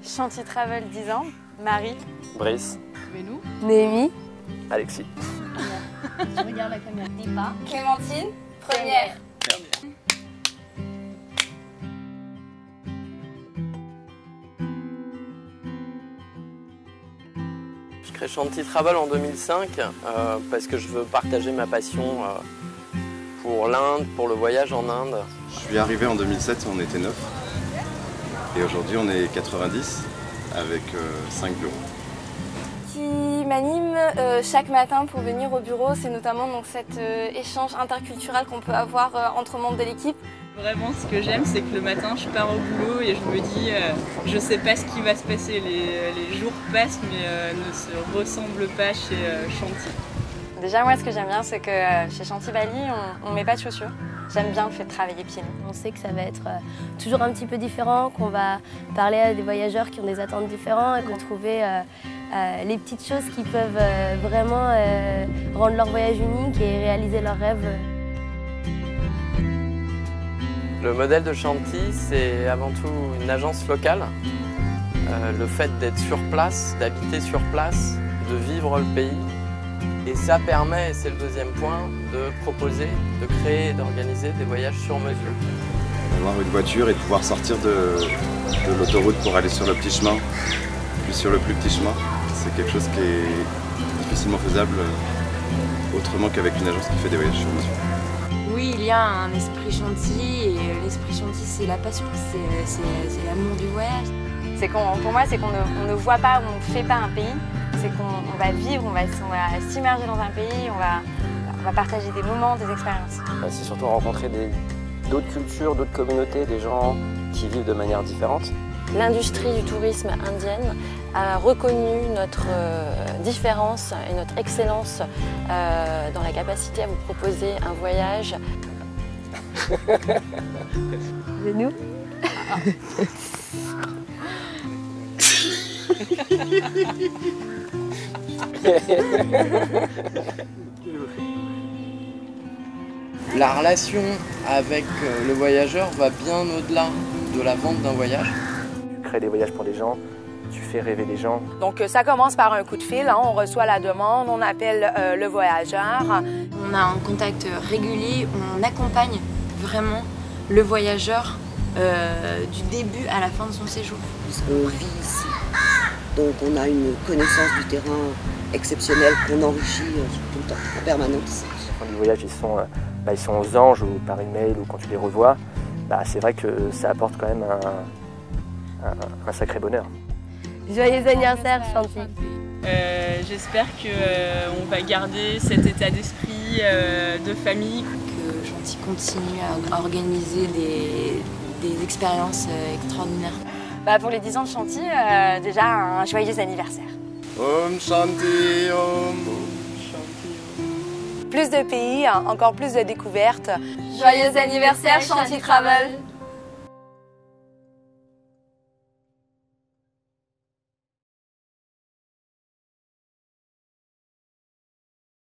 Chanty Travel 10 ans, Marie, Brice, Benou, Noémie, Alexis. tu regardes la caméra. Nipa, Clémentine, première. Je crée Chanty Travel en 2005 parce que je veux partager ma passion pour l'Inde, pour le voyage en Inde. Je suis arrivé en 2007, on était 9. Et aujourd'hui, on est 90 avec 5 bureaux. Qui m'anime chaque matin pour venir au bureau, c'est notamment donc, cet échange interculturel qu'on peut avoir entre membres de l'équipe. Vraiment, ce que j'aime, c'est que le matin, je pars au boulot et je me dis, je sais pas ce qui va se passer. Les jours passent, mais ne se ressemblent pas chez Chanty. Déjà, moi, ce que j'aime bien, c'est que chez Chanty Bali, on ne met pas de chaussures. J'aime bien le fait de travailler pieds nus. On sait que ça va être toujours un petit peu différent, qu'on va parler à des voyageurs qui ont des attentes différentes et qu'on va trouver les petites choses qui peuvent vraiment rendre leur voyage unique et réaliser leurs rêves. Le modèle de Chanty, c'est avant tout une agence locale. Le fait d'être sur place, d'habiter sur place, de vivre le pays. Et ça permet, et c'est le deuxième point, de proposer, de créer et d'organiser des voyages sur mesure. Avoir une voiture et de pouvoir sortir de l'autoroute pour aller sur le petit chemin, puis sur le plus petit chemin, c'est quelque chose qui est difficilement faisable autrement qu'avec une agence qui fait des voyages sur mesure. Oui, il y a un esprit Chanty et l'esprit Chanty, c'est la passion, c'est l'amour du voyage. Pour moi, c'est qu'on ne voit pas ou on ne fait pas un pays, c'est qu'on va vivre, on va s'immerger dans un pays, on va partager des moments, des expériences. C'est surtout rencontrer d'autres cultures, d'autres communautés, des gens qui vivent de manière différente. L'industrie du tourisme indienne a reconnu notre différence et notre excellence dans la capacité à vous proposer un voyage. Benou. La relation avec le voyageur va bien au-delà de la vente d'un voyage. Tu crées des voyages pour des gens, tu fais rêver des gens. Donc ça commence par un coup de fil, on reçoit la demande, on appelle le voyageur. On a un contact régulier, on accompagne vraiment le voyageur du début à la fin de son séjour. On vit ici, donc on a une connaissance du terrain exceptionnelle qu'on enrichit tout le temps, en permanence. Quand les voyages ils sont aux anges ou par email ou quand tu les revois, c'est vrai que ça apporte quand même un sacré bonheur. Joyeux anniversaire Chanty. J'espère qu'on va garder cet état d'esprit de famille. Que Chanty continue à organiser des expériences extraordinaires. Pour les 10 ans de Chanty, déjà un joyeux anniversaire. Om Chanty Om. Plus de pays, encore plus de découvertes. Joyeux anniversaire Chanty Travel.